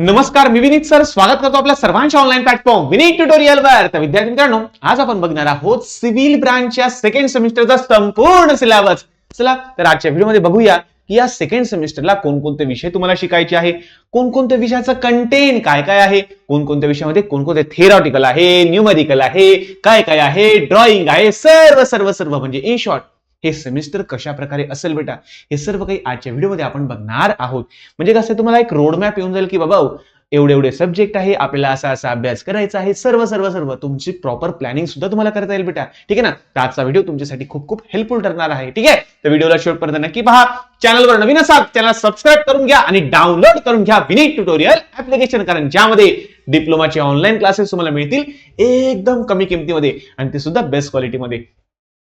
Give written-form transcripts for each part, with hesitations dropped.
नमस्कार, मी विनीत सर स्वागत करतो आपल्या सर्वांच्या ऑनलाईन प्लॅटफॉर्म विनीत ट्युटोरियलवर. तर विद्यार्थी मित्रांनो, आज आपण बघणार आहोत सिव्हिल ब्रांचच्या सेकंड सेमिस्टरचा संपूर्ण सिलेबस. चला तर आजच्या व्हिडिओमध्ये बघूया की या सेकंड सेमिस्टरला कोणकोणते विषय तुम्हाला शिकायचे आहे, कोणकोणत्या विषयाचं कंटेंट काय काय आहे, कोणकोणत्या विषयामध्ये कोणकोणते थिअरॉटिकल आहे, न्यूमेरिकल आहे, काय काय आहे, ड्रॉइंग आहे, सर्व सर्व सर्व म्हणजे इन शॉर्ट हे सेमिस्टर कशा प्रकारे असेल बेटा, हे सर्व काही आजच्या व्हिडिओमध्ये आपण बघणार आहोत. म्हणजे कसं तुम्हाला एक रोड मॅप येऊन जाईल की बाबा एवढे एवढे सब्जेक्ट आहे, आपल्याला असा असा अभ्यास करायचा आहे, सर्व सर्व सर्व तुमची प्रॉपर प्लॅनिंग सुद्धा तुम्हाला करता येईल बेटा. ठीक आहे ना. तर आजचा व्हिडिओ तुमच्यासाठी खूप खूप हेल्पफुल ठरणार आहे. ठीक आहे. तर व्हिडिओला शेवटपर्यंत नक्की पहा. चॅनलवर नवीन असाल चॅनल सबस्क्राईब करून घ्या आणि डाउनलोड करून घ्या विनीत ट्युटोरियल ऍप्लिकेशन, कारण ज्यामध्ये डिप्लोमाचे ऑनलाईन क्लासेस तुम्हाला मिळतील एकदम कमी किमतीमध्ये आणि ते सुद्धा बेस्ट क्वालिटीमध्ये.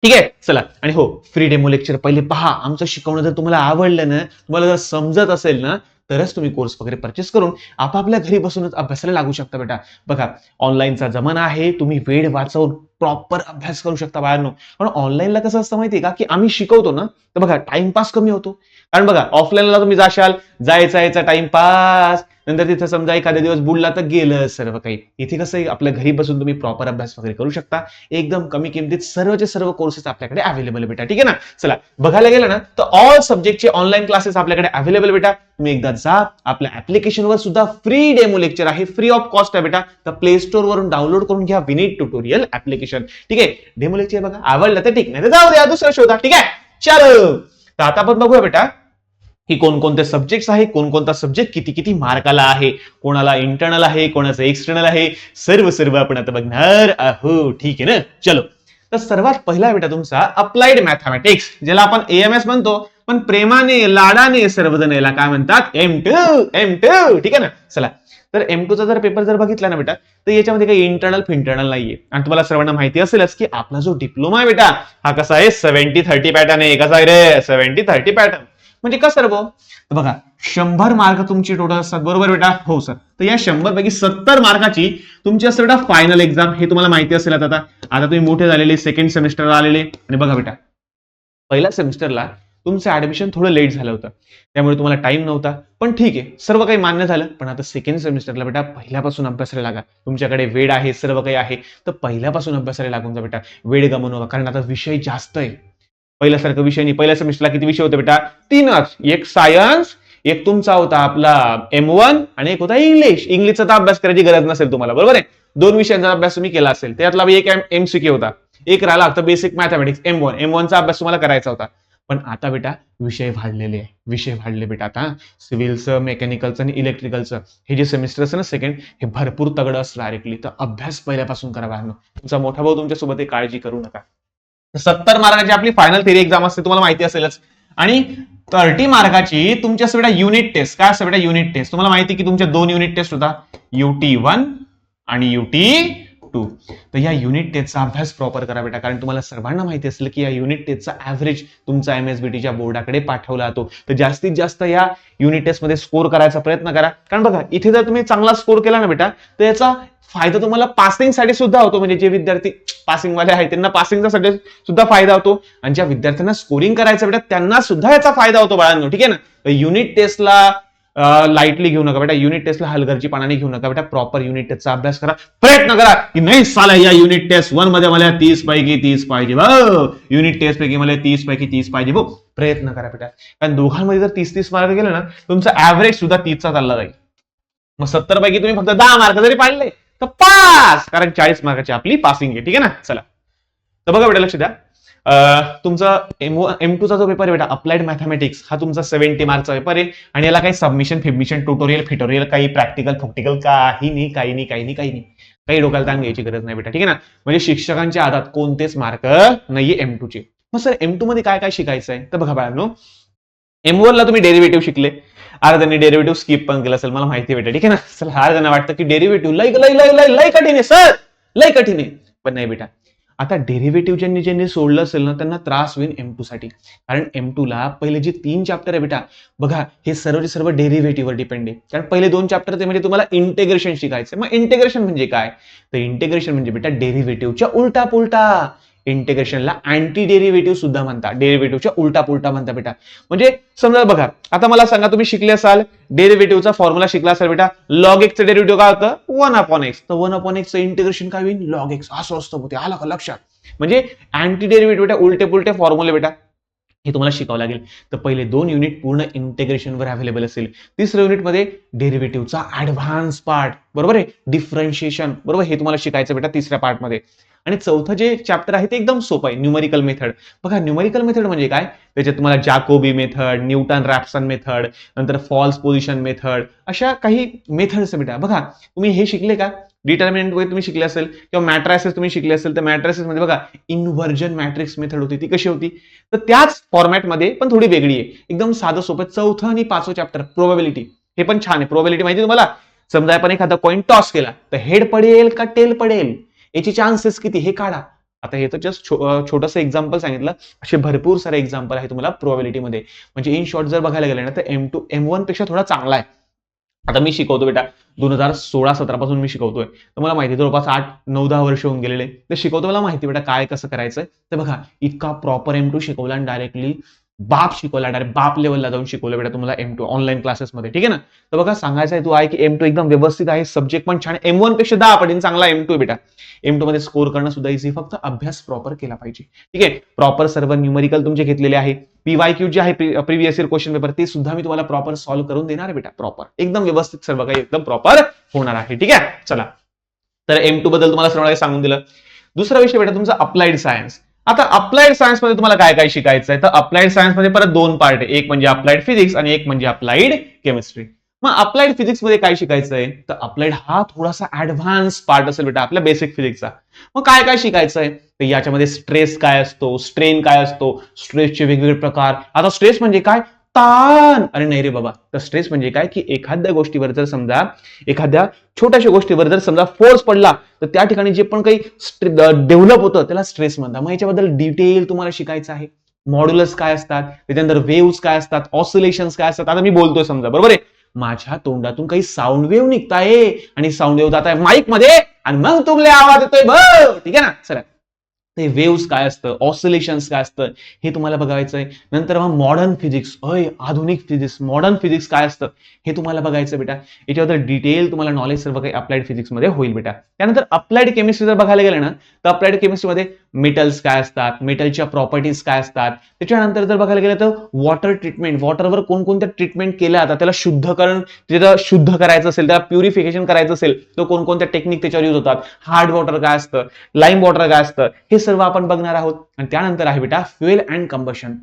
ठीक आहे. चला, आणि हो, फ्री डेमो लेक्चर पहिले पहा. आमचं शिकवणं जर तुम्हाला आवडलं ना, तुम्हाला जर समजत असेल ना, तरच तुम्ही कोर्स वगैरे परचेस करून आपापल्या घरी बसूनच अभ्यासाला लागू शकता बेटा. बघा, ऑनलाईनचा जमाना आहे, तुम्ही वेळ वाचवून प्रॉपर अभ्यास करू शकता बाळांनो. पण ऑनलाईनला कसं असतं माहितीये का, की आम्ही शिकवतो ना, तर बघा टाइमपास कमी होतो. कारण बघा ऑफलाईनला तुम्ही जाशाल, जायचा टाइमपास, नंतर तिथं समजा एखाद्या दिवस बुडला तर गेलं सर्व काही. इथे कसं आहे, आपल्या घरी बसून तुम्ही प्रॉपर अभ्यास वगैरे करू शकता. एकदम कमी किमतीत सर्वचे सर्व कोर्सेस आपल्याकडे अवेलेबल बेटा. ठीक आहे ना. चला, बघायला गेलं ना तर ऑल सब्जेक्टचे ऑनलाईन क्लासेस आपल्याकडे अवेलेबल बेटा. तुम्ही एकदा जा, आपल्या ऍप्लिकेशनवर सुद्धा फ्री डेमो लेक्चर आहे, फ्री ऑफ कॉस्ट आहे बेटा. तर प्ले स्टोर वरून डाउनलोड करून घ्या विनीत ट्युटोरियल ऍप्लिकेशन. ठीक आहे. डेमो लेक्चर बघा, आवडलं तर ठीक, नाही तर जाऊ द्या, दुसरं शोधा. ठीक आहे. चलो, तर आता आपण बघूया बेटा की कोणकोणते सब्जेक्ट्स आहे, कोणकोणता सब्जेक्ट किती किती मार्काला आहे, कोणाला इंटरनल आहे, कोणाचं एक्सटर्नल आहे, सर्व सर्व आपण आता बघणार आहोत. ठीक आहे ना. चलो, तर सर्वात पहिला बेटा तुमचा अप्लाइड मॅथमॅटिक्स, ज्याला आपण एएमएस म्हणतो, पण प्रेमाने लाडाने सर्वजण याला काय म्हणतात, M2. ठीक आहे ना. चला, तर M2 चा जर पेपर जर बघितला ना बेटा, तर याच्यामध्ये काही इंटरनल फिंटरनल नाहीये. आणि तुम्हाला सर्वांना माहिती असेलच की आपला जो डिप्लोमा आहे बेटा, हा कसा आहे, 70-30 पॅटर्न आहे. कसा आहे रे, 70-30 पॅटर्न. म्हणजे कसं रे भाऊ, बघा 100 मार्क तुमची टोटल असतात, बरोबर बेटा. हो सर. तर या 100 पैकी 70 मार्काची तुमची असते बेटा फायनल एक्झाम. हे तुम्हाला माहिती असेल. आता तुम्ही मोठे झालेले, सेकंड सेमिस्टरला आलेले, आणि बघा बेटा पहिल्या सेमिस्टरला तुमचं ऍडमिशन थोडं लेट झालं होतं, त्यामुळे तुम्हाला टाइम नव्हता. पण ठीक आहे, सर्व काही मान्य झालं. पण आता सेकंड सेमिस्टरला बेटा पहिल्यापासून अभ्यासाला लागा. तुमच्याकडे वेळ आहे, सर्व काही आहे, तर पहिल्यापासून अभ्यासाला लागून जा बेटा. वेळ गमवू नका, कारण आता विषय जास्त आहे. पहिल्यासारखं विषय नाही. पहिल्या सेमिस्टरला किती विषय होते बेटा, 3च. एक सायन्स, एक तुमचा होता आपला M1 आणि एक होता इंग्लिश. इंग्लिशचा तर अभ्यास करायची गरज नसेल तुम्हाला, बरोबर आहे. 2 विषयांचा अभ्यास तुम्ही केला असेल. त्यातला एक MCQ होता, एक राहिला होता बेसिक मॅथमॅटिक्स M1चा अभ्यास तुम्हाला करायचा होता. पण आता बेटा विषय वाढले बेटा. आता सिव्हिलचं, मेकॅनिकलचं आणि इलेक्ट्रिकलचं हे जे सेमिस्टर असतं ना सेकंड, हे भरपूर तगडं असतं डायरेक्टली. तर अभ्यास पहिल्यापासून करा बाळांनो. तुमचा मोठा भाऊ तुमच्यासोबत आहे, काळजी करू नका. 70 मार्काची आपली फायनल थिअरी एक्झाम असते, तुम्हाला माहिती असेलच. आणि 30 मार्काची तुमच्या बेटा युनिट टेस्ट. काय असतं बेटा, युनिट टेस्ट. तुम्हाला माहिती की तुमच्या 2 युनिट टेस्ट होता, UT1 आणि UT2. तर या युनिट टेस्टचा अभ्यास प्रॉपर करा बेटा, कारण तुम्हाला सर्वांना माहिती असेल की या युनिट टेस्टचा ऍव्हरेज तुमचा MSBTच्या बोर्डाकडे पाठवला जातो. तर जास्तीत जास्त या युनिट टेस्ट मध्ये स्कोर करायचा प्रयत्न करा. कारण बघा इथे जर तुम्ही चांगला स्कोर केला ना बेटा, तर याचा फायदा तुम्हाला पासिंग साठी सुद्धा होतो. म्हणजे जे विद्यार्थी पासिंग वाले आहेत त्यांना पासिंगचा सुद्धा फायदा होतो, आणि ज्या विद्यार्थ्यांना स्कोरिंग करायचं बेटा त्यांना सुद्धा याचा फायदा होतो बाळांनो. ठीक आहे ना. युनिट टेस्टला लाईटली घेऊ नका बेटा. युनिट टेस्टला हलगर्जीपणाने घेऊ नका बेटा. प्रॉपर युनिट टेस्टचा अभ्यास करा. प्रयत्न करा की नाही साला या युनिट टेस्ट 1 मध्ये मला 30 पैकी 30 पाहिजे भाऊ, युनिट टेस्ट पैकी मला 30 पैकी 30 पाहिजे भाऊ. प्रयत्न करा बेटा, कारण दोघांमध्ये जर 30-30 मार्क गेले ना, तुमचा ऍव्हरेज सुद्धा 30चा चालला जाईल. मग 70 पैकी तुम्ही फक्त 10 मार्क जरी पाडले तर पास, कारण 40 मार्काची आपली पासिंग आहे. ठीक आहे ना. चला, तर बघा बेटा लक्ष द्या. तुमचा M2चा जो पेपर आहे बेटा, अप्लाइड मॅथमॅटिक्स, हा तुमचा 70 मार्कचा पेपर आहे. आणि याला काही सबमिशन, ट्युटोरियल, काही प्रॅक्टिकल काही नाही. काही डोक्याला ताण घ्यायची गरज नाही बेटा. ठीक आहे ना. म्हणजे शिक्षकांच्या हातात कोणतेच मार्क नाहीये M2चे. मग सर M2 मध्ये काय काय शिकायचं आहे, तर बघा बाळांनो, M1 ला तुम्ही डेरिव्हेटिव्ह शिकले, अर्ध्यांनी डेरिव्हेटिव्ह स्किप पण केलं असेल, मला माहिती बेटा. ठीक आहे ना. चला, अर्ध्यांना वाटतं की डेरिव्हेटिव्ह लय कठीण आहे सर, लय कठीण आहे. पण नाही बेटा, आता डेरिव्हेटिव्ह ज्यांनी सोडलं असेल ना, त्यांना त्रास होईल M2 साठी. कारण M2 ला पहिले जे 3 चॅप्टर आहे बेटा, बघा हे सर्व डेरिव्हेटिव्हवर डिपेंड आहे. कारण पहिले 2 चॅप्टर ते म्हणजे तुम्हाला इंटिग्रेशन शिकायचं. मग इंटिग्रेशन म्हणजे काय, तर इंटिग्रेशन म्हणजे बेटा डेरिव्हेटिव्हच्या उलटा पुलटा. इंटिग्रेशनला अँटी डेरिव्हेटिव्ह सुद्धा म्हणतात, डेरिव्हेटिव्हच्या उलटा पुलटा म्हणता बेटा. म्हणजे समजा बघा, आता मला सांगा, तुम्ही शिकले असाल डेरिव्हेटिव्हचा फॉर्म्युला शिकला असाल बेटा, लॉग एक्सचं डेरिव्हेटिव्ह काय होतं 1/x. तर 1/x चं इंटिग्रेशन काय होईल लॉग एक्स असं असतं. ते आलं का लक्षात? म्हणजे अँटी डेरिव्हेटिव्ह बेटा, उलटे पुलटे फॉर्म्युले बेटा, हे तुम्हाला शिकावं लागेल. तर पहिले 2 युनिट पूर्ण इंटिग्रेशनवर अवेलेबल असेल. तिसऱ्या युनिटमध्ये डेरिव्हेटिव्हचा ऍडव्हान्स पार्ट, बरोबर आहे, डिफरन्शिएशन, बरोबर, हे तुम्हाला शिकायचं बेटा तिसऱ्या पार्टमध्ये. आणि चौथं जे चॅप्टर आहे ते एकदम सोपं आहे, न्यूमेरिकल मेथड. बघा न्यूमेरिकल मेथड म्हणजे काय, त्याच्यात तुम्हाला जॅकोबी मेथड, न्यूटन रॅप्सन मेथड, नंतर फॉल्स पोझिशन मेथड, अशा काही मेथड्स बेटा. बघा तुम्ही हे शिकले का, डिटर्मिनंट वे तुम्ही शिकले असेल किंवा मॅट्रायसेस तुम्ही शिकले असेल, तर मॅट्रायसेस मध्ये बघा इन्व्हर्जन मॅट्रिक्स मेथड होती, ती कशी होती, तर त्याच फॉर्मॅटमध्ये पण थोडी वेगळी आहे, एकदम साधं सोपं. चौथं आणि पाचवं चॅप्टर प्रोबॅबिलिटी, हे पण छान आहे. प्रोबॅबिलिटी माहिती तुम्हाला, समजा आपण एखादा कॉइन टॉस केला तर हेड पडेल का टेल पडेल, याची चान्सेस किती हे काढा. आता हे तर जस्ट छोटंसं एक्झाम्पल सांगितलं, असे भरपूर सारे एक्झाम्पल आहे तुम्हाला प्रोबॅबिलिटीमध्ये. म्हणजे इन शॉर्ट जर बघायला गेलं ना, तर M2 M1 पेक्षा थोडा चांगला आहे. आता मी शिकवतो बेटा 2016-17 पासून मी शिकवतोय, तर मला माहिती जवळपास 8-9-10 वर्ष होऊन गेलेले. तर शिकवतो, मला माहिती बेटा काय कसं करायचंय. तर बघा इतका प्रॉपर M2 शिकवला आणि डायरेक्टली बाप शिकवला, डायरेक्ट बाप लेवलला जाऊन शिकवलं बेटा तुम्हाला M2 ऑनलाईन क्लासेसमध्ये, ठीक आहे ना. तर बघा सांगायचं आहे तू आहे की M2 एकदम व्यवस्थित आहे, सब्जेक्ट पण छान, M1 पेक्षा 10 पटीने चांगला M2 बेटा. M2 मध्ये स्कोर करणं सुद्धा इझी, फक्त अभ्यास प्रॉपर केला पाहिजे, ठीक आहे. प्रॉपर सर्व न्यूमेरिकल तुमचे घेतलेले आहे. PYQ जे आहे प्रिव्हियस इयर क्वेश्चन पेपर, ते सुद्धा मी तुम्हाला प्रॉपर सॉल्व्ह करून देणार आहे बेटा, प्रॉपर एकदम व्यवस्थित सर्व काही एकदम प्रॉपर होणार आहे, ठीक आहे. चला, तर M2 बद्दल तुम्हाला सर्व काही सांगून दिलं. दुसरा विषय बेटा तुमचा अप्लाइड सायन्स. आता अप्लाइड सायन्स मध्ये तुम्हाला काय काय शिकायचं आहे, तर अप्लाइड सायन्स मध्ये परत 2 पार्ट आहे, एक म्हणजे अप्लाइड फिजिक्स आणि एक म्हणजे अप्लाइड केमिस्ट्री. मग अप्लाइड फिजिक्स मध्ये काय शिकायचं आहे, तर अप्लाइड हा थोडासा ऍडव्हान्स पार्ट असेल बेटा आपल्या बेसिक फिजिक्सचा. मग काय काय शिकायचं आहे, तर याच्यामध्ये स्ट्रेस काय असतो, स्ट्रेन काय असतो, स्ट्रेसचे वेगवेगळे प्रकार. आता स्ट्रेस म्हणजे काय, ताण. अरे नाही रे बाबा, तर स्ट्रेस म्हणजे काय की एखाद्या गोष्टीवर जर समजा, एखाद्या छोट्याशा गोष्टीवर जर समजा फोर्स पडला, तर त्या ठिकाणी जे पण काही डेव्हलप होतं त्याला स्ट्रेस म्हणतात. मग याच्याबद्दल डिटेल तुम्हाला शिकायचं आहे. मॉड्युलस काय असतात, त्याच्यानंतर वेव्स काय असतात, ऑसिलेशन्स काय असतात. आता मी बोलतोय समजा, बरोबर आहे, माझ्या तोंडातून काही साऊंड वेव्ह निघताय आणि साऊंड वेव्ह जात आहे माईक मध्ये आणि मग तुम्हाला आवाज येतोय बघ, ठीक आहे ना. चला, ते वेव्स काय असतं, ऑसिलेशन्स काय असतं, हे तुम्हाला बघायचं आहे. नंतर मग मॉडर्न फिजिक्स, आधुनिक फिजिक्स, मॉडर्न फिजिक्स काय असतं हे तुम्हाला बघायचं बेटा. याच्याबद्दल डिटेल तुम्हाला नॉलेज सर्व काही अप्लाइड फिजिक्स मध्ये होईल बेटा. त्यानंतर अप्लाइड केमिस्ट्री जर बघायला गेलं ना, तर अप्लाइड केमिस्ट्रीमध्ये मेटल्स काय असतात, मेटलच्या प्रॉपर्टीज काय असतात. त्याच्यानंतर जर बघायला गेलं तर वॉटर ट्रीटमेंट, वॉटरवर कोणकोणत्या ट्रीटमेंट केल्या जातात, त्याला शुद्धकरण, त्याला शुद्ध करायचं असेल, त्याला प्युरिफिकेशन करायचं असेल, तर कोणकोणत्या टेक्निक त्याच्यावर यूज होतात. हार्ड वॉटर काय असतं, लाईम वॉटर काय असतं, हे सर्व आपण बघणार आहोत. आणि त्यानंतर आहे बेटा फ्युएल अँड कंबशन.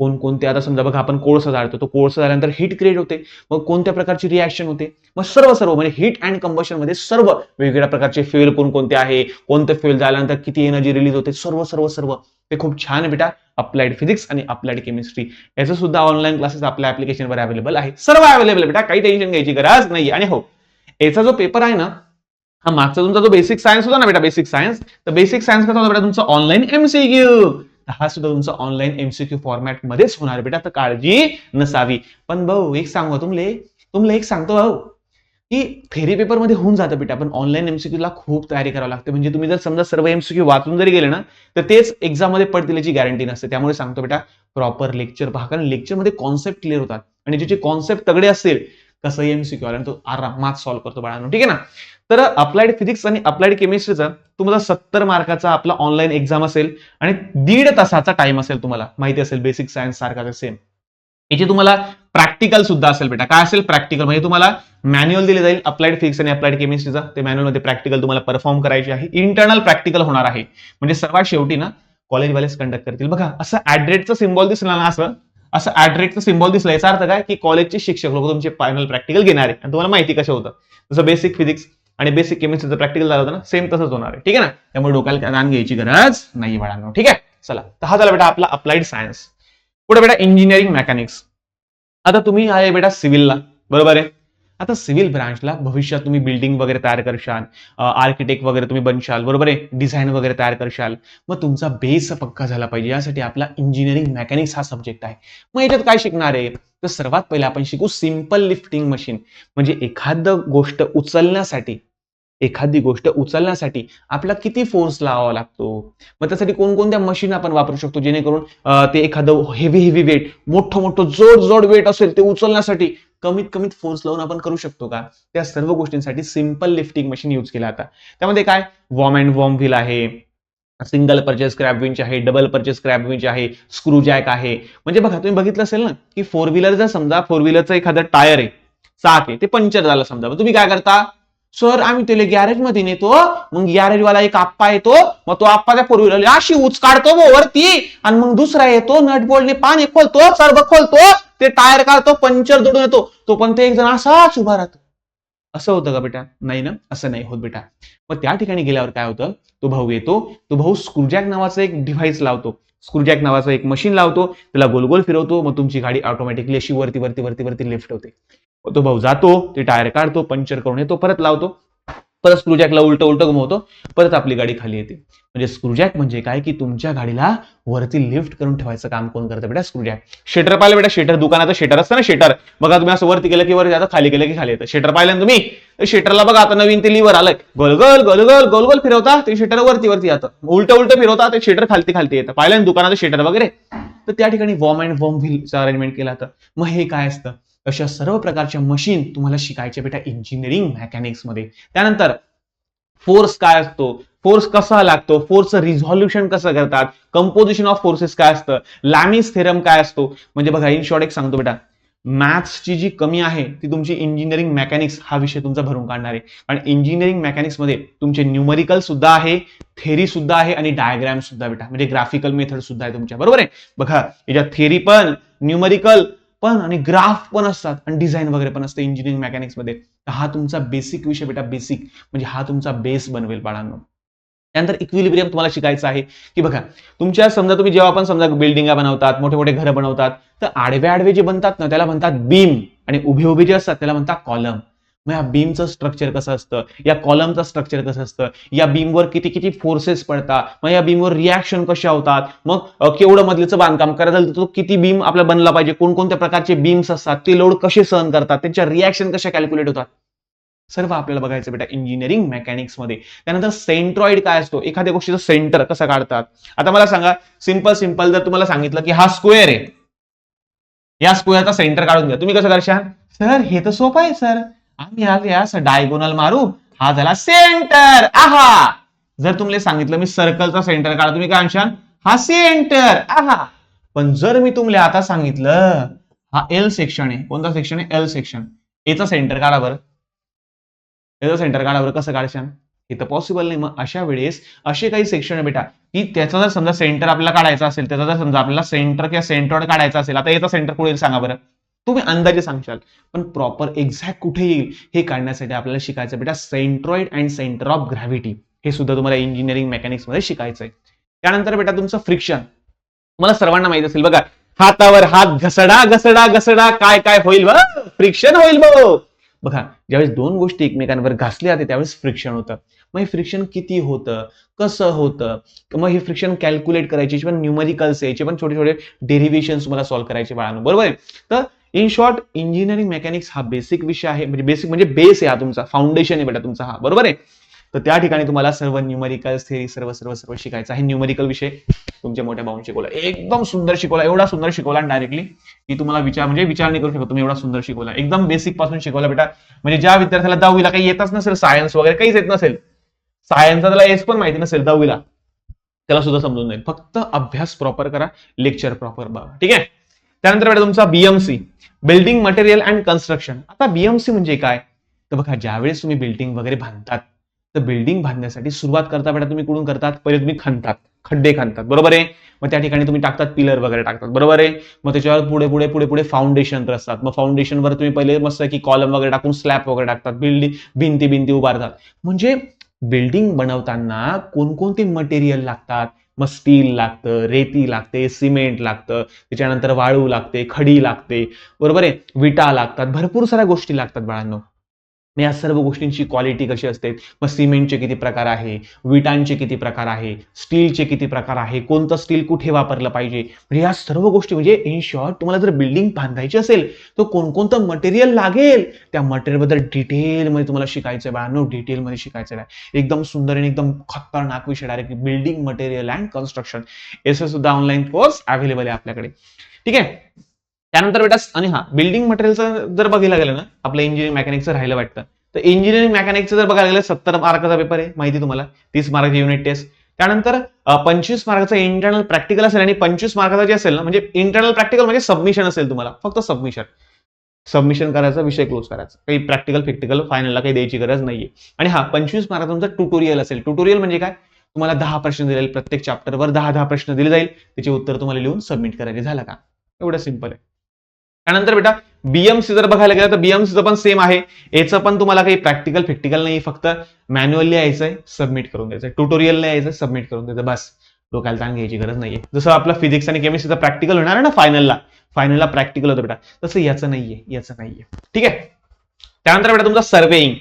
कोणकोणते, आता समजा बघा आपण कोळसा जाळतो, तो कोळसा झाल्यानंतर हीट क्रिएट होते, मग कोणत्या प्रकारची रिॲक्शन होते, मग सर्व म्हणजे हीट अँड कंबशन मध्ये सर्व वेगवेगळ्या प्रकारचे फ्युएल कोणकोणते आहे, कोणते फ्युएल झाल्यानंतर किती एनर्जी रिलीज होते, सर्व ते खूप छान आहे बेटा. अप्लाइड फिजिक्स आणि अप्लाइड केमिस्ट्री याचं सुद्धा ऑनलाईन क्लासेस आपल्या ऍप्लिकेशनवर अवेलेबल आहे, सर्व अवेलेबल बेटा, काही टेन्शन घ्यायची गरज नाही. आणि हो, याचा जो पेपर आहे ना, हा मागचा तुमचा जो बेसिक सायन्स होता ना बेटा, बेसिक सायन्स, तर बेसिक सायन्स कसा होता बेटा तुमचा ऑनलाईन MCQ. हा सुद्धा तुमचा ऑनलाईन MCQ फॉर्मॅट मध्येच होणार बेटा, तर काळजी नसावी. पण भाऊ एक सांगू तुमले एक सांगतो भाऊ, की थेरी पेपर मध्ये होऊन जातं बेटा, पण ऑनलाईन MCQ ला खूप तयारी करावी लागते. म्हणजे तुम्ही जर समजा सर्व MCQ वाचून जरी गेले ना, तर तेच एक्झाम मध्ये पडतील याची गॅरंटी नसते. त्यामुळे सांगतो बेटा प्रॉपर लेक्चर पहा, कारण लेक्चर मध्ये कॉन्सेप्ट क्लिअर होतात आणि ज्याचे कॉन्सेप्ट तगडे असतील कसं MCQ आला तो आरामात सॉल्व्ह करतो बाळांनो, ठीक आहे ना. तर अप्लाइड फिजिक्स आणि अप्लाइड केमिस्ट्रीचा तुम्हाला 70 मार्काचा आपला ऑनलाईन एक्झाम असेल आणि 1.5 तासाचा टाइम असेल. तुम्हाला माहिती असेल बेसिक सायन्स सारखा सेम. याची तुम्हाला प्रॅक्टिकल सुद्धा असेल बेटा. काय असेल प्रॅक्टिकल, म्हणजे तुम्हाला मॅन्युअल दिले जाईल अप्लाइड फिजिक्स आणि अप्लाइड केमिस्ट्रीचा. ते मॅन्युअल मध्ये प्रॅक्टिकल तुम्हाला परफॉर्म करायचे आहे. इंटरनल प्रॅक्टिकल होणार आहे, म्हणजे सर्वात शेवटी ना कॉलेजवालेच कंडक्ट करतील. बघा असं ऍड्रेटचं सिम्बॉल दिसलं ना, असं ऍड्रेटचं सिम्बॉल दिसलं, याचा अर्थ काय की कॉलेजचे शिक्षक लोक तुमचे फायनल प्रॅक्टिकल घेणार आहे. आणि तुम्हाला माहिती कसं होतं, जसं बेसिक फिजिक्स आणि बेसिक केमिस्ट्रीचं प्रॅक्टिकल झालं होतं ना, सेम तसंच होणार आहे, ठीक आहे ना. त्यामुळे डोक्याला ताण घ्यायची गरज नाही बाळांनो, ठीक आहे. चला, तर हा झाला बेटा आपला अप्लाइड सायन्स. पुढे बेटा इंजिनिअरिंग मेकॅनिक्स. आता तुम्ही आहे बेटा सिव्हिलला, बरोबर आहे. आता सिव्हिल ब्रांचला भविष्यात तुम्ही बिल्डिंग वगैरे तयार करशाल, आर्किटेक्ट वगैरे तुम्ही बनशाल, बरोबर आहे, डिझाईन वगैरे तयार करशाल. मग तुमचा बेस पक्का झाला पाहिजे, यासाठी आपला इंजिनिअरिंग मेकॅनिक्स हा सब्जेक्ट आहे. मग याच्यात काय शिकणार आहे, तर सर्वात पहिले आपण शिकू सिंपल लिफ्टिंग मशीन. म्हणजे एखादं गोष्ट उचलण्यासाठी एखादी गोष्ट उचलण्यासाठी आपला किती फोर्स लावावा लागतो, मग त्यासाठी कोणकोणत्या मशीन आपण वापरू शकतो जेणेकरून ते एखादं हेवी वेट, मोठं जोड वेट असेल ते उचलण्यासाठी कमीत कमीत फोर्स लावून आपण करू शकतो का? त्या सर्व गोष्टींसाठी सिंपल लिफ्टिंग मशीन यूज केला जातात. त्यामध्ये काय वॉर्म अँड वॉर्म व्हील आहे, सिंगल पर्चेस क्रॅब विंच आहे, डबल पर्चेस क्रॅब विंच आहे, स्क्रू जॅक आहे. म्हणजे बघा तुम्ही बघितलं असेल ना की फोर व्हीलर जर समजा फोर व्हीलरचं एखादं टायर आहे, चाक आहे, ते पंक्चर झालं समजा, मग तुम्ही काय करता? सर आम्ही त्याला गॅरेज मध्ये नेतो, मग गॅरेज वाला एक आप्पा येतो, मग तो आप्पा त्या फोर व्हीलर अशी उच काढतो वरती, आणि मग दुसरा येतो नट बोल्टने पाणी खोलतो, सर्व खोलतो, ते टायर काढतो, पंक्चर जोडून येतो, तो पण ते एक जण असाच उभा राहतो. असं होतं का बेटा? नाही ना, असं नाही होत बेटा. मग त्या ठिकाणी गेल्यावर काय होतं, तो भाऊ येतो, तो भाऊ स्क्रूजॅक नावाचं एक डिव्हाइस लावतो, स्क्रूजॅक नावाचं एक मशीन लावतो, त्याला गोल गोल फिरवतो, मग तुमची गाडी ऑटोमॅटिकली अशी वरती लिफ्ट होते. तो भाऊ जातो, ते टायर काढतो, पंक्चर करून येतो, परत लावतो, परत स्क्रूजॅकला उलट घुमवतो, परत आपली गाडी खाली येते. म्हणजे स्क्रूजॅक म्हणजे काय की तुमच्या गाडीला वरती लिफ्ट करून ठेवायचं काम कोण करतं बेटा? स्क्रूजॅक. शेटर पाहिलं बेटा? शेटर, दुकानाचं शेटर असतं ना, शेटर बघा तुम्ही, असं वरती केलं की वर जातं, खाली केलं की खाली येतं. शेटर पाहिलं ना तुम्ही? शेटरला बघा आता नवीन ते लिव्हर आलंय, गोल फिरवता ते शेटर वरती जातं, उलट फिरवता ते शेटर खालती येतं. पाहिलं ना दुकानाचं शेटर वगैरे? तर त्या ठिकाणी वॉर्म अँड वॉर्म व्हीलचं अरेंजमेंट केलं जातं. मग हे काय असतं? अशा सर्व प्रकारच्या मशीन तुम्हाला शिकायच्या बेटा इंजिनिअरिंग मेकॅनिक्स मध्ये. त्यानंतर फोर्स काय असतो, फोर्स कसा लागतो, फोर्सचं रिझॉल्युशन कसं करतात, कंपोजिशन ऑफ फोर्सेस काय असतं, लॅमिस थेरम काय असतो. म्हणजे बघा इन शॉर्ट एक सांगतो बेटा, मॅथ्सची जी कमी आहे ती तुमची इंजिनिअरिंग मेकॅनिक्स हा विषय तुमचा भरून काढणार आहे. आणि इंजिनिअरिंग मेकॅनिक्स मध्ये तुमचे न्यूमरिकल सुद्धा आहे, थेरी सुद्धा आहे आणि डायग्राम सुद्धा बेटा, म्हणजे ग्राफिकल मेथड सुद्धा आहे तुमच्या, बरोबर आहे? बघा याच्यात थेरी पण, न्यूमरिकल पण आणि ग्राफ पण असतात आणि डिझाईन वगैरे पण असतं इंजिनिअरिंग मेकॅनिक्स मध्ये. हा तुमचा बेसिक विषय बेटा, बेसिक म्हणजे हा तुमचा बेस बनवेल बाळांनो. त्यानंतर इक्विलिब्रियम तुम्हाला शिकायचं आहे की बघा तुमच्या समजा तुम्ही जेव्हा आपण समजा बिल्डिंगा बनवतात, मोठे घरं बनवतात, तर आडवे जे बनतात ना त्याला म्हणतात बीम, आणि उभे जे असतात त्याला म्हणतात कॉलम. मग या बीमचं स्ट्रक्चर कसं असतं, या कॉलमचं स्ट्रक्चर कसं असतं, या बीमवर किती फोर्सेस पडतात, मग या बीमवर रिॲक्शन कशा होतात, मग केवढं मधलीचं बांधकाम करायचं तर तो किती बीम आपला बनला पाहिजे, कोणकोणत्या प्रकारचे बीम्स असतात, ते लोड कसे सहन करतात, त्यांच्या रिॲक्शन कशा कॅल्क्युलेट होतात, सर्व आपल्याला बघायचं बेटा इंजिनिअरिंग मेकॅनिक्स मध्ये. त्यानंतर सेंट्रॉइड काय असतो, एखाद्या गोष्टीचं सेंटर कसं काढतात. आता मला सांगा सिंपल जर तुम्हाला सांगितलं की हा स्क्वेअर आहे, या स्क्वेअरचा सेंटर काढून घ्या, तुम्ही कसं करशाल? सर हे तर सोपं आहे सर, आम्ही आज यास डायगोनल मारू, हा झाला सेंटर. आहा, जर तुम्हाला सांगितलं मी सर्कलचा सेंटर काढा, तुम्ही काय म्हणशाल? हा सेंटर. आहा, पण जर मी तुम्हाला आता सांगितलं हा एल सेक्शन आहे, कोणता सेक्शन आहे? एल सेक्शन, याचा सेंटर काढा बरं, याचा सेंटर काढा कसं काढशाल? हे तर पॉसिबल नाही. मग अशा वेळेस असे काही सेक्शन आहे बेटा की त्याचा जर समजा सेंटर आपल्याला काढायचा असेल, त्याचा जर समजा आपल्याला सेंटर किंवा सेंट्रॉइड काढायचा असेल, आता याचा सेंटर कुठे येईल सांगा बरं? तुम्ही अंदाजे सांगशाल, पण प्रॉपर एक्झॅक्ट कुठे येईल हे काढण्यासाठी आपल्याला शिकायचं बेटा centroid and centre of gravity. हे सुद्धा तुम्हाला इंजिनिअरिंग मेकॅनिक्स मध्ये शिकायचंय. त्यानंतर बेटा तुमचं फ्रिक्शन, तुम्हाला सर्वांना माहित असेल बघा, हातावर हात घसडा काय होईल? फ्रिक्शन होईल बघा. ज्यावेळेस दोन गोष्टी एकमेकांवर घासल्या जाते त्यावेळेस फ्रिक्शन होतं. मग हे फ्रिक्शन किती होतं, कसं होतं, मग हे फ्रिक्शन कॅल्क्युलेट करायचे, पण न्यूमरिकल्स यायचे, पण छोटे डेरिव्हेशन तुम्हाला सॉल्व्ह करायचे बाळांनो, बरोबर आहे? तर इन शॉर्ट इंजिनिअरिंग मेकॅनिक्स हा बेसिक विषय आहे, म्हणजे बेसिक म्हणजे बेस आहे, हा तुमचा फाउंडेशन आहे बेटा तुमचा, हा बरोबर आहे? तर त्या ठिकाणी तुम्हाला सर्व न्यूमरिकल्स थेरी सर्व शिकायचं आहे. न्यूमरिकल विषय तुमच्या मोठ्या भाऊन शिकवला, एकदम सुंदर शिकवला, एवढा सुंदर शिकवला डायरेक्टली की तुम्हाला विचार नाही करू शकत तुम्ही, एवढा सुंदर शिकवला, एकदम बेसिक पासून शिकवला बेटा. म्हणजे ज्या विद्यार्थ्याला 10वीला काही येतच नसेल, सायन्स वगैरे काहीच येत नसेल, सायन्सचा त्याला एस पण माहिती नसेल 10वीला, त्याला सुद्धा समजून जाईल. फक्त अभ्यास प्रॉपर करा, लेक्चर प्रॉपर बघा, ठीक आहे? त्यानंतर बेटा तुमचा BMC, building material and construction. आता बीएमसी म्हणजे काय? तर बघा ज्यावेळेस तुम्ही बिल्डिंग वगैरे बांधतात, तर बिल्डिंग बांधण्यासाठी सुरुवात करता बेटा तुम्ही कुठून करतात? पहिले तुम्ही खड्डे खणतात, बरोबर आहे? मग त्या ठिकाणी तुम्ही टाकतात पिलर वगैरे टाकतात, बरोबर आहे? मग त्याच्यावर पुढे फाउंडेशन रचतात, मग फाउंडेशनवर तुम्ही पहिले मस्त की कॉलम वगैरे टाकून स्लॅब वगैरे टाकतात, भिंती उभारतात. म्हणजे बिल्डिंग बनवताना कोणकोणते मटेरियल लागतात? मग स्टील लागतं, रेती लागते, सिमेंट लागतं, त्याच्यानंतर वाळू लागते, खडी लागते, बरोबर आहे? विटा लागतात, भरपूर साऱ्या गोष्टी लागतात बाळांनो. या सर्व गोष्टींची क्वालिटी कशी असते, मग सिमेंटचे किती प्रकार आहे, विटांचे किती प्रकार आहे, स्टीलचे किती प्रकार आहे, कोणतं स्टील कुठे वापरलं पाहिजे, म्हणजे या सर्व गोष्टी, म्हणजे इन शॉर्ट तुम्हाला जर बिल्डिंग बांधायची असेल तर कोणकोणतं मटेरियल लागेल त्या मटेरियलबद्दल डिटेलमध्ये तुम्हाला शिकायचं आहे बाळांनो, डिटेलमध्ये शिकायचं आहे. एकदम सुंदर आणि एकदम खतरनाक विषय direct building material and construction, याचा सुद्धा ऑनलाईन कोर्स अवेलेबल आहे आपल्याकडे. ठीक आहे. त्यानंतर बेटा, आणि हा बिल्डिंग मटेरियलचं जर बघायला गेलं ना, आपलं इंजिनिअरिंग मेकॅनिक्सचं राहिलं वाटतं, तर इंजिनिअरिंग मेकॅनिक्सचं जर बघायला गेलं 70 मार्काचा पेपर आहे, माहिती तुम्हाला, 30 मार्काची युनिट टेस्ट. त्यानंतर 25 मार्काचा इंटरनल प्रॅक्टिकल असेल आणि 25 मार्काचा जे असेल ना, म्हणजे इंटरनल प्रॅक्टिकल म्हणजे सबमिशन असेल, तुम्हाला फक्त सबमिशन करायचा, विषय क्लोज करायचा, काही प्रॅक्टिकल फायनलला काही द्यायची गरज नाहीये. आणि हा 25 मार्काचा तुमचा ट्युटोरियल असेल. ट्युटोरियल म्हणजे काय, तुम्हाला 10 प्रश्न दिले, प्रत्येक चॅप्टरवर 10 प्रश्न दिले जाईल, त्याचे उत्तर तुम्हाला लिहून सबमिट करायचे. झालं का, एवढं सिंपल आहे. त्यानंतर बेटा बीएमसी जर बघायला गेलं तर बीएमसीचं पण सेम आहे, याचं पण तुम्हाला काही प्रॅक्टिकल नाही, फक्त मॅन्युअली यायचंय, सबमिट करून द्यायचं, ट्युटोरियल यायचं, सबमिट करून द्यायचं, बस. डोक्याला ताण घ्यायची गरज नाहीये. जसं आपलं फिजिक्स आणि केमिस्ट्रीचं प्रॅक्टिकल होणार आहे ना फायनलला प्रॅक्टिकल होतं बेटा, तसं याचं नाहीये. ठीक आहे. त्यानंतर बेटा तुमचा सर्वेइंग.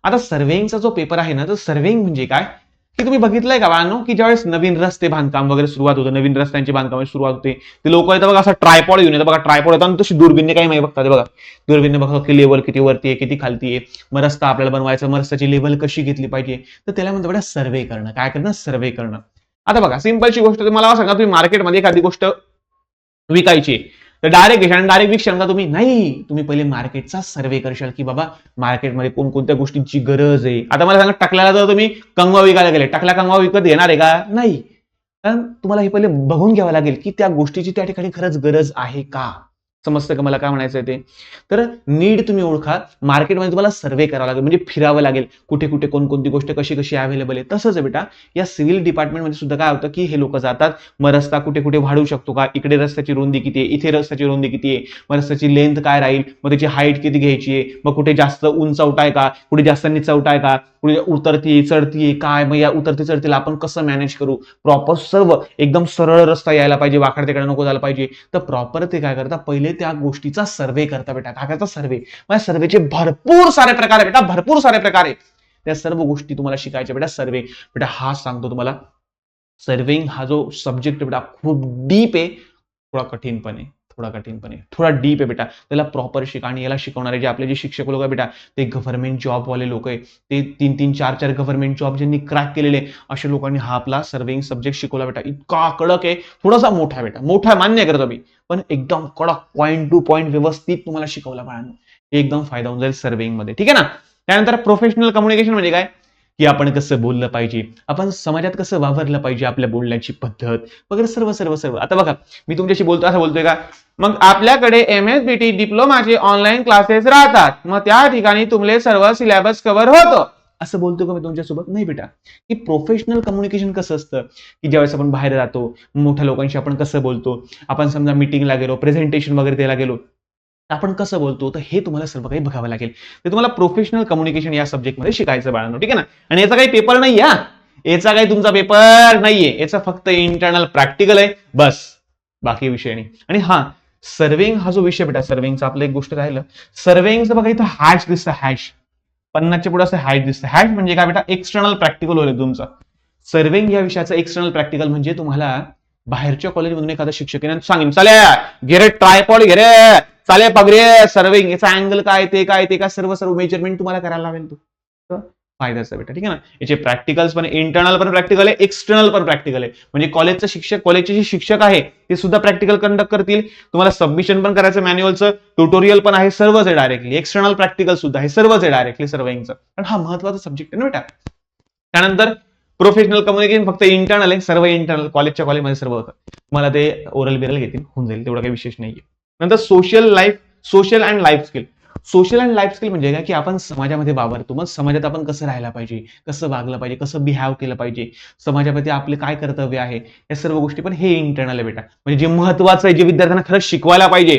आता सर्वेइंगचा जो पेपर आहे ना, तर सर्वेइंग म्हणजे काय, की तुम्ही बघितलंय का बाळांनो, की ज्यावेळेस नवीन रस्ते बांधकाम वगैरे सुरुवात होतं, नवीन रस्त्यांची बांधकामाची सुरुवात होते, ते लोक येतात बघा, असा ट्रायपॉड घेऊन येतात बघा, ट्रायपॉड येतात आणि तशी दुर्बिणने काही माहिती बघतात बघा, दुर्बिणने बघा की लेवल किती वरती आहे, किती खालती आहे, मग रस्ता आपल्याला बनवायचा, मग रस्त्याची लेवल कशी घेतली पाहिजे, तर त्याला म्हणतात बेटा सर्वे करणं. काय करणं, सर्वे करणं. आता बघा सिंपलची गोष्ट, मला सांगा, तुम्ही मार्केटमध्ये एखादी गोष्ट विकायची, तर डायरेक्ट विकशाल का तुम्ही, नाही, तुम्ही पहिले मार्केटचा सर्वे करशाल, की बाबा मार्केटमध्ये कोणकोणत्या गोष्टींची गरज आहे. आता मला सांगा, टकल्याला जर तुम्ही कंगवा विकायला गेले, टकला कंगवा विकत घेणार आहे का, नाही, कारण तुम्हाला हे पहिले बघून घ्यावं लागेल की त्या गोष्टीची त्या ठिकाणी खरंच गरज आहे का. समजतं का मला काय म्हणायचं ते. तर नीड तुम्ही ओळखा, मार्केटमध्ये तुम्हाला सर्वे करावा लागेल, म्हणजे फिरावं लागेल, कुठे कुठे कोणकोणती गोष्ट कशी कशी अवेलेबल आहे. तसंच आहे बेटा या सिव्हिल डिपार्टमेंटमध्ये सुद्धा काय होतं, की हे लोक जातात, मग रस्ता कुठे कुठे वाढवू शकतो का, इकडे रस्त्याची रुंदी किती आहे, इथे रस्त्याची रुंदी किती आहे, मग रस्त्याची लेंथ काय राहील, मग त्याची हाईट किती घ्यायची आहे, मग कुठे जास्त उंचवटा आहे का, कुठे जास्त निचवटा आहे का, कुठे उतरती चढती काय, मग या उतरती चढतीला आपण कसं मॅनेज करू, प्रॉपर सर्व एकदम सरळ रस्ता यायला पाहिजे, वाकड तिकडे नको झाला पाहिजे. तर प्रॉपर ते काय करता, पहिले त्या गोष्टीचा सर्वे करता बेटा. काय करता, सर्वे. मग सर्वेचे भरपूर सारे प्रकार आहे बेटा, भरपूर सारे प्रकार आहे. त्या सर्व गोष्टी तुम्हाला शिकायच्या बेटा. सर्वे बेटा हा सांगतो तुम्हाला, सर्वेइंग हा जो सब्जेक्ट बेटा खूप डीप आहे, थोडा कठीण पण आहे, थोडा डीप आहे बेटा. त्याला प्रॉपर शिका. आणि याला शिकवणारे जे आपले जे शिक्षक लोक आहे बेटा, ते गव्हर्नमेंट जॉब वाले लोक आहे, ते 3-3, 4-4 गव्हर्नमेंट जॉब ज्यांनी क्रॅक केलेले, अशा लोकांनी हा आपला सर्वेइंग सब्जेक्ट शिकवला बेटा. इतका कडक आहे, थोडासा मोठा बेटा, मोठा मान्य करतो मी, पण एकदम कडक, पॉईंट टू पॉईंट व्यवस्थित तुम्हाला शिकवला बाळांनो, एकदम फायदा होऊन जाईल सर्वेइंग मध्ये. ठीक आहे ना. त्यानंतर प्रोफेशनल कम्युनिकेशन म्हणजे काय, की आपण कसं बोललं पाहिजे, आपण समाजात कसं वावरलं पाहिजे, आपल्या बोलण्याची पद्धत वगैरे सर्व सर्व सर्व. आता बघा मी तुमच्याशी बोलतो, असं बोलतोय का, मग आपल्याकडे MSBT डिप्लोमाचे ऑनलाईन क्लासेस राहतात, मग त्या ठिकाणी तुमले सर्व सिलेबस कव्हर होतं, असं बोलतो का मी तुमच्यासोबत, नाही बेटा. की प्रोफेशनल कम्युनिकेशन कसं असतं, की ज्यावेळेस आपण बाहेर जातो, मोठ्या लोकांशी आपण कसं बोलतो, आपण समजा मीटिंगला गेलो, प्रेझेंटेशन वगैरे द्यायला गेलो, आपण कसं बोलतो, तर हे तुम्हाला सर्व काही बघावं लागेल. ते तुम्हाला प्रोफेशनल कम्युनिकेशन या सब्जेक्टमध्ये शिकायचं बाळांनो. ठीक आहे ना. आणि याचा काही पेपर नाही, याचा काही तुमचा पेपर नाहीये, याचा फक्त इंटरनल प्रॅक्टिकल आहे, बस, बाकी विषय नाही. आणि हा सर्वेइंग हा जो विषय बेटा, सर्वेइंगचा आपलं एक गोष्ट राहिलं, सर्वेइंगचं बघा इथं हॅश दिसतं, हॅश 50च्या पुढे असं हॅश दिसतं. हॅश म्हणजे काय बेटा, एक्सटर्नल प्रॅक्टिकल होईल तुमचं. सर्वेइंग या विषयाचं एक्सटर्नल प्रॅक्टिकल म्हणजे तुम्हाला बाहेरच्या कॉलेजमधून एखादा शिक्षकाने सांगेन, चाले घे ट्रायपॉड घे रे, चाले पगरे सर्वेइंग, याचा अँगल काय ते काय सर्व मेजरमेंट तुम्हाला करायला लावेल तो. फायद्याचा बेटा. ठीक आहे ना. याचे प्रॅक्टिकल्स पण, इंटरनल पण प्रॅक्टिकल आहे, एक्सटर्नल पण प्रॅक्टिकल आहे. म्हणजे कॉलेजचे जे शिक्षक आहे ते सुद्धा प्रॅक्टिकल कंडक्ट करतील. तुम्हाला सबमिशन पण करायचं मॅन्युअलचं, ट्युटोरियल पण आहे, सर्वच आहे डायरेक्टली. एक्सटर्नल प्रॅक्टिकल सुद्धा आहे, सर्वच आहे डायरेक्टली सर्वेइंगचं. पण हा महत्वाचा सब्जेक्ट आहे ना बेटा. त्यानंतर प्रोफेशनल कम्युनिकेशन फक्त इंटरनल आहे, सर्व इंटरनल, कॉलेजच्या कॉलेजमध्ये सर्व होतं. मला ते ओरल बिरल घेतील, होऊन जाईल, तेवढा काही विशेष नाहीये. नंतर social and life skill. Social and life skill म्हणजे काय, की आपण समाजामध्ये वावरतो, मग समाजात आपण कसं राहायला पाहिजे, कसं वागलं पाहिजे, कसं बिहेव केलं पाहिजे, समाजामध्ये आपले काय कर्तव्य आहे, या सर्व गोष्टी पण हे इंटरनल आहे बेटा. म्हणजे जे महत्वाचं आहे, जे विद्यार्थ्यांना खरंच शिकवायला पाहिजे,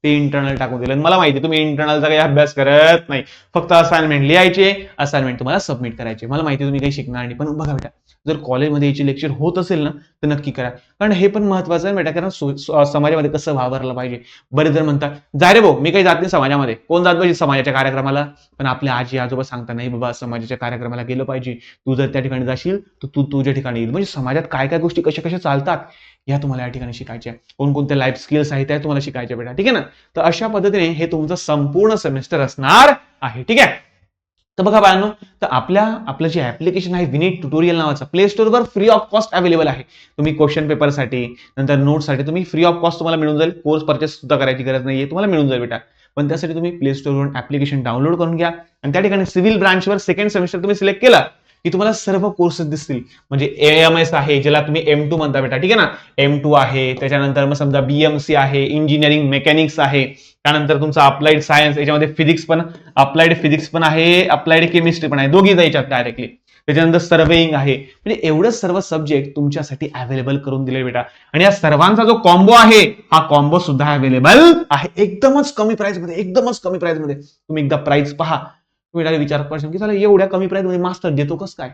ते इंटरनल टाकून दिलं. मला माहिती तुम्ही इंटरनलचा काही अभ्यास करत नाही, फक्त असाइनमेंट लिहायचे, असाइनमेंट तुम्हाला सबमिट करायचे. मला माहिती तुम्ही काही शिकणार नाही, पण बघा बेटा, जर कॉलेजमध्ये याची लेक्चर होत असेल ना तर नक्की करा, कारण हे पण महत्वाचं आहे बेटा. कारण समाजामध्ये कसं वावरलं पाहिजे. बरेच जण म्हणतात, जा रे भाऊ, मी काही जात नाही समाजामध्ये. कोण जात पाहिजे समाजाच्या कार्यक्रमाला? पण आपले आजी आजोबा सांगता, नाही बाबा, समाजाच्या कार्यक्रमाला गेलं पाहिजे. तू जर त्या ठिकाणी जाशील तर तू तुझ्या ठिकाणी येईल. म्हणजे समाजात काय काय गोष्टी कशा कशा चालतात या तुम्हाला या ठिकाणी शिकायच्या. कोणकोणत्या लाईफ स्किल्स आहेत त्या तुम्हाला शिकायच्या बेटा, ठीक आहे ना. तर अशा पद्धतीने हे तुमचं संपूर्ण सेमेस्टर असणार आहे, ठीक आहे. तर बघा बाळांनो, तर आपलं जे ऍप्लिकेशन आहे विनीत ट्युटोरियल नावाचं, प्ले स्टोअरवर फ्री ऑफ कॉस्ट अवेलेबल आहे. तुम्ही क्वेश्चन पेपरसाठी, नंतर नोट्ससाठी तुम्ही फ्री ऑफ कॉस्ट तुम्हाला मिळून जाईल. कोर्स परचेस सुद्धा करायची गरज नाहीये, तुम्हाला मिळून जाईल बेटा. पण त्यासाठी तुम्ही प्ले स्टोअरवरून ऍप्लिकेशन डाउनलोड करून घ्या आणि त्या ठिकाणी सिव्हिल ब्रांचवर सेकंड सेमिस्टर तुम्ही सिलेक्ट केला की तुम्हाला सर्व कोर्सेस दिसतील. म्हणजे एएमएस आहे, ज्याला तुम्ही M2 म्हणता बेटा, ठीक आहे ना. M2 आहे, त्याच्यानंतर मग समजा BMC आहे, इंजिनिअरिंग मेकॅनिक्स आहे, त्यानंतर तुमचं अप्लाइड सायन्स, याच्यामध्ये फिजिक्स पण, अप्लाइड फिजिक्स पण आहे, अप्लाइड केमिस्ट्री पण आहे, दोघी जायच्यात डायरेक्टली. त्याच्यानंतर सर्वेइंग आहे. म्हणजे एवढं सर्व सब्जेक्ट तुमच्यासाठी अवेलेबल करून दिले बेटा. आणि या सर्वांचा जो कॉम्बो आहे, हा कॉम्बो सुद्धा अवेलेबल आहे एकदमच कमी प्राइस मध्ये, एकदमच कमी प्राइस मध्ये. तुम्ही एकदा प्राइस पहा, तुम्ही डायरेक्ट विचार करशील की चला एवढ्या कमी प्राइस मध्ये मास्टर देतो कसं काय.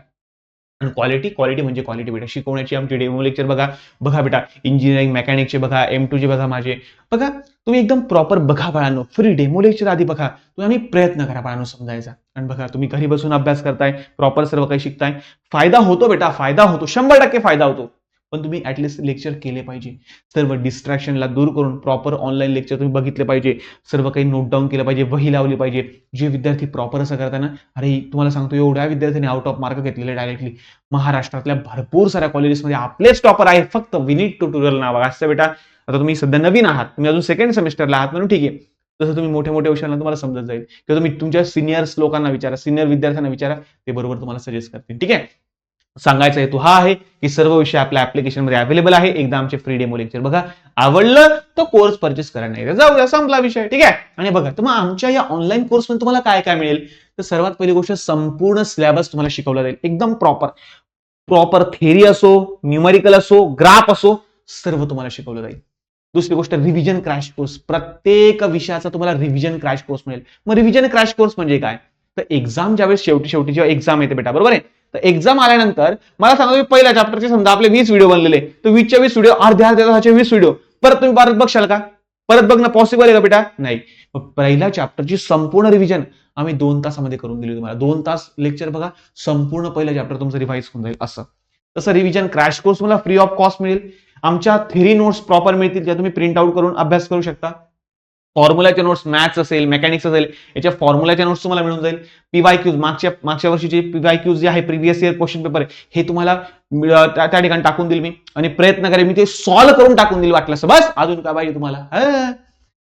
आणि क्वालिटी म्हणजे क्वालिटी बेटा. शिकवण्याची आमची डेमो लेक्चर बघा बेटा, इंजिनिअरिंग मेकॅनिकचे बघा, M2 चे बघा, माझे बघा, तुम्ही एकदम प्रॉपर बघा बाळांनो. फ्री डेमो लेक्चर आधी बघा, तुम्ही प्रयत्न करा बाळांनो समजायचा. आणि बघा, तुम्ही घरी बसून अभ्यास करताय, प्रॉपर सर्व काही शिकताय, फायदा होतो बेटा, फायदा होतो, 100% फायदा होतो. पण तुम्ही ऍटलिस्ट लेक्चर केले पाहिजे. सर्व डिस्ट्रॅक्शनला दूर करून प्रॉपर ऑनलाईन लेक्चर तुम्ही बघितले पाहिजे, सर्व काही नोट डाऊन केलं पाहिजे, वही लावली पाहिजे. जे विद्यार्थी प्रॉपर असं करताना, अरे तुम्हाला सांगतो, एवढ्या विद्यार्थ्यांनी आउट ऑफ मार्क घेतलेले डायरेक्टली. महाराष्ट्रातल्या भरपूर साऱ्या कॉलेजेसमध्ये आपलेच टॉपर आहेत, फक्त विनीत ट्युटोरियल नाव असतं बेटा. आता तुम्ही सध्या नवीन आहात, तुम्ही अजून सेकंड सेमिस्टरला आहात म्हणून ठीक आहे. तसं तुम्ही मोठ्या विषयांना तुम्हाला समजत जाईल, किंवा तुम्ही तुमच्या सिनियर्स लोकांना विचारा, सिनियर विद्यार्थ्यांना विचारा, ते बरोबर तुम्हाला सजेस्ट करतील, ठीक आहे. सांगायचा हेतू हा आहे की सर्व विषय आपल्या ऍप्लिकेशन मध्ये अवेलेबल आहे. एकदा आमचे फ्री डेमो लेक्चर बघा, आवडलं तर कोर्स परचेस करा, नाही जाऊ द्या, संपला विषय, ठीक आहे. आणि बघा, तर मग आमच्या या ऑनलाईन कोर्स मध्ये तुम्हाला काय काय मिळेल, तर सर्वात पहिली गोष्ट, संपूर्ण सिलेबस तुम्हाला शिकवला जाईल, एकदम प्रॉपर थेरी असो, न्यूमेरिकल असो, ग्राफ असो, सर्व तुम्हाला शिकवलं जाईल. दुसरी गोष्ट, रिव्हिजन क्रॅश कोर्स. प्रत्येक विषयाचा तुम्हाला रिव्हिजन क्रॅश कोर्स मिळेल. मग रिव्हिजन क्रॅश कोर्स म्हणजे काय, तर एक्झाम ज्यावेळेस शेवटी जेव्हा एक्झाम येते बेटा, बरोबर आहे, तर एक्झाम आल्यानंतर मला सांगा, तुम्ही पहिल्या चॅप्टरचे समजा आपले 20 व्हिडिओ बनलेले, तर 20च्या 20 व्हिडिओ, अर्ध्या तासाचे 20 व्हिडिओ परत तुम्ही बघशाल का? परत बघणं पॉसिबल आहे का बेटा? नाही. मग पहिल्या चॅप्टरची संपूर्ण रिव्हिजन आम्ही 2 तासामध्ये करून दिली तुम्हाला. 2 तास लेक्चर बघा, संपूर्ण पहिला चॅप्टर तुमचं रिवाइज होऊन जाईल. असं तसं रिव्हिजन क्रॅश कोर्स तुम्हाला फ्री ऑफ कॉस्ट मिळेल. आमच्या थेरी नोट्स प्रॉपर मिळतील, ज्या तुम्ही प्रिंट आउट करून अभ्यास करू शकता. फॉर्म्युलाचे नोट्स, मॅथ्स असेल, मेकॅनिक्स असेल, याच्या फॉर्म्युलाच्या नोट्स तुम्हाला मिळून जाईल. PYQs, मागच्या वर्षीचे PYQs जे आहे, प्रिव्हियस इयर क्वेश्चन पेपर, हे तुम्हाला त्या ठिकाणी टाकून देईल मी, आणि प्रयत्न करेन मी ते सॉल्व्ह करून टाकून देईल वाटलं. बस अजून काय पाहिजे तुम्हाला?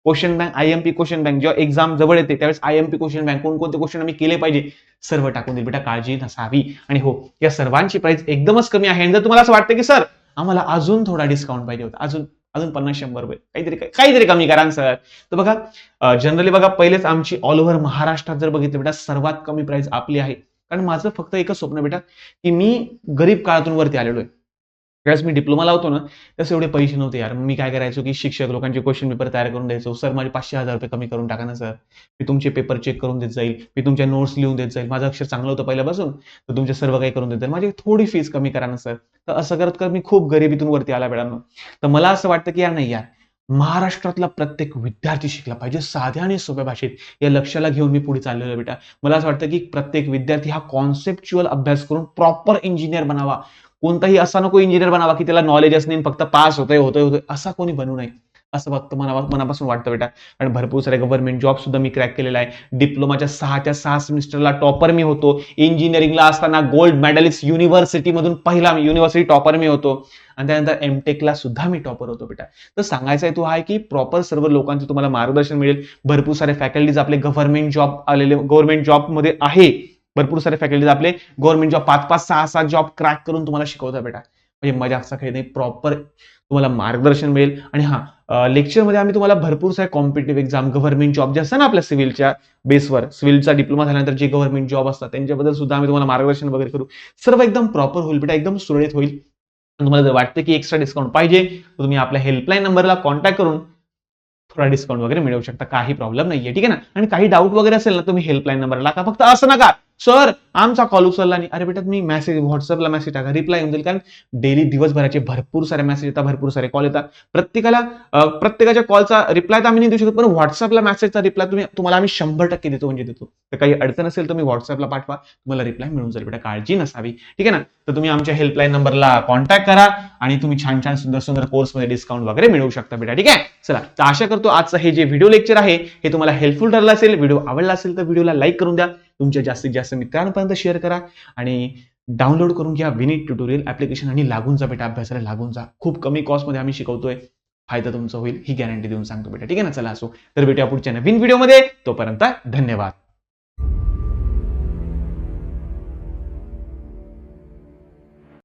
Question bank, IMP question bank, जेव्हा एक्झाम जवळ येते त्यावेळेस IMP क्वेश्चन बँक, कोणकोणते क्वेश्चन आम्ही केले पाहिजे, सर्व टाकून देईल बेटा, काळजी नसावी. आणि हो, या सर्वांची प्राइस एकदमच कमी आहे. जर तुम्हाला असं वाटतं की सर आम्हाला अजून थोडा डिस्काउंट पाहिजे होता, अजून 50-100 रुपये काहीतरी कमी करा सर, तर बघा, जनरली बघा, पहिलेच आमची ऑल ओव्हर महाराष्ट्रात जर बघितलं बेटा, सर्वात कमी प्राइस आपली आहे. कारण माझं फक्त एकच स्वप्न बेटा, की मी गरीब काळातून वरती आलेलो आहे. त्यावेळेस मी डिप्लोमा लावतो ना, तसे एवढे पैसे नव्हते यार. मी काय करायचो की शिक्षक लोकांचे क्वेश्चन पेपर तयार करून द्यायचो. सर माझे 500-1000 रुपये कमी करून टाका ना सर, मी तुमचे पेपर चेक करून देत जाईल, मी तुमच्या नोट्स लिहून देत जाईल, माझं अक्षर चांगलं होतं पहिल्यापासून, तर तुमचे सर्व काही करून देत जाईल, माझी थोडी फीस कमी करा ना सर. तर असं करत मी खूप गरिबीतून वरती आला बेटांनो. तर मला असं वाटतं की यार नाही यार, महाराष्ट्रातला प्रत्येक विद्यार्थी शिकला पाहिजे साध्या आणि सोप्या भाषेत. या लक्ष्याला घेऊन मी पुढे चाललेलो बेटा. मला असं वाटतं की प्रत्येक विद्यार्थी हा कॉन्सेप्च्युअल अभ्यास करून प्रॉपर इंजिनियर बनावा. कोणताही असा नको इंजिनियर बनावा की त्याला नॉलेज असणे, फक्त पास होतोय, असा कोणी बनू नये, असं फक्त मनापासून वाटतं बेटा. आणि भरपूर सारे गव्हर्नमेंट जॉब सुद्धा मी क्रॅक केलेला आहे. डिप्लोमाच्या 6 सेमिस्टरला टॉपर मी होतो. इंजिनिअरिंगला असताना गोल्ड मेडलिस्ट युनिव्हर्सिटी मधून पहिला युनिव्हर्सिटी टॉपर मी होतो. आणि त्यानंतर एमटेकला सुद्धा मी टॉपर होतो बेटा. तर सांगायचा हेतू आहे की प्रॉपर सर्व लोकांचं तुम्हाला मार्गदर्शन मिळेल. भरपूर सारे फॅकल्टीज आपले गव्हर्नमेंट जॉब मध्ये आहे. भरपूर सारे फॅकल्टीज आपले गव्हर्नमेंट जॉब 5-5, 6-6 जॉब क्रॅक करून तुम्हाला शिकवतात बेटा. म्हणजे मजा असा काही नाही, प्रॉपर तुम्हाला मार्गदर्शन मिळेल. आणि हा, लेक्चरमध्ये आम्ही तुम्हाला भरपूर सारे कॉम्पिटेटिव्ह एक्झाम, गव्हर्नमेंट जॉब जे असतात ना आपल्या सिव्हिलच्या बेसवर, सिव्हिलचा डिप्लोमा झाल्यानंतर जे गव्हर्नमेंट जॉब असतात त्यांच्याबद्दल सुद्धा आम्ही तुम्हाला मार्गदर्शन वगैरे करू. सर्व एकदम प्रॉपर होईल बेटा, एकदम सुरळीत होईल. तुम्हाला जर वाटतं की एक्स्ट्रा डिस्काउंट पाहिजे, तर तुम्ही आपल्या हेल्पलाईन नंबरला कॉन्टॅक्ट करून थोडा डिस्काउंट वगैरे मिळवू शकता, काही प्रॉब्लेम नाहीये, ठीक आहे ना. आणि काही डाऊट वगैरे असेल ना, तुम्ही हेल्पलाईन नंबर टाका. फक्त असं नका सर आमचा कॉल उचलला नाही, अरे बेटा तुम्ही मेसेज व्हॉट्सअपला मेसेज टाका, रिप्लाय येऊन जाईल. कारण डेली दिवसभराचे भरपूर सारे मेसेज येतात, भरपूर सारे कॉल येतात. प्रत्येकाच्या कॉलचा रिप्लाय तर आम्ही नाही देऊ शकत, पण व्हॉट्सअपला मेसेजचा रिप्लाय तुम्हाला आम्ही 100% देतो म्हणजे देतो. तर काही अडचण असेल तुम्ही व्हॉट्सअपला पाठवा, तुम्हाला रिप्लाय मिळून जाईल बेटा, काळजी नसावी, ठीक आहे ना. तर तुम्ही आमच्या हेल्पलाईन नंबरला कॉन्टॅक्ट करा आणि तुम्ही छान छान सुंदर सुंदर कोर्समध्ये डिस्काउंट वगैरे मिळवू शकता बेटा, ठीक आहे. चला, तर आशा करतो आजचं हे जे व्हिडिओ लेक्चर आहे हे तुम्हाला हेल्पफुल ठरलं असेल. व्हिडिओ आवडला असेल तर व्हिडिओला लाईक करून द्या, तुमच्या जास्तीत जास्त मित्रांपर्यंत शेअर करा आणि डाउनलोड करून घ्या विनीत ट्युटोरियल ऍप्लिकेशन आणि लागून जा बेटा, अभ्यासाला लागून जा. खूप कमी कॉस्टमध्ये आम्ही शिकवतोय, फायदा तुमचा होईल ही गॅरंटी देऊन सांगतो बेटा, ठीक आहे ना. चला असो तर भेटूया पुढच्या नवीन व्हिडिओमध्ये, तोपर्यंत धन्यवाद.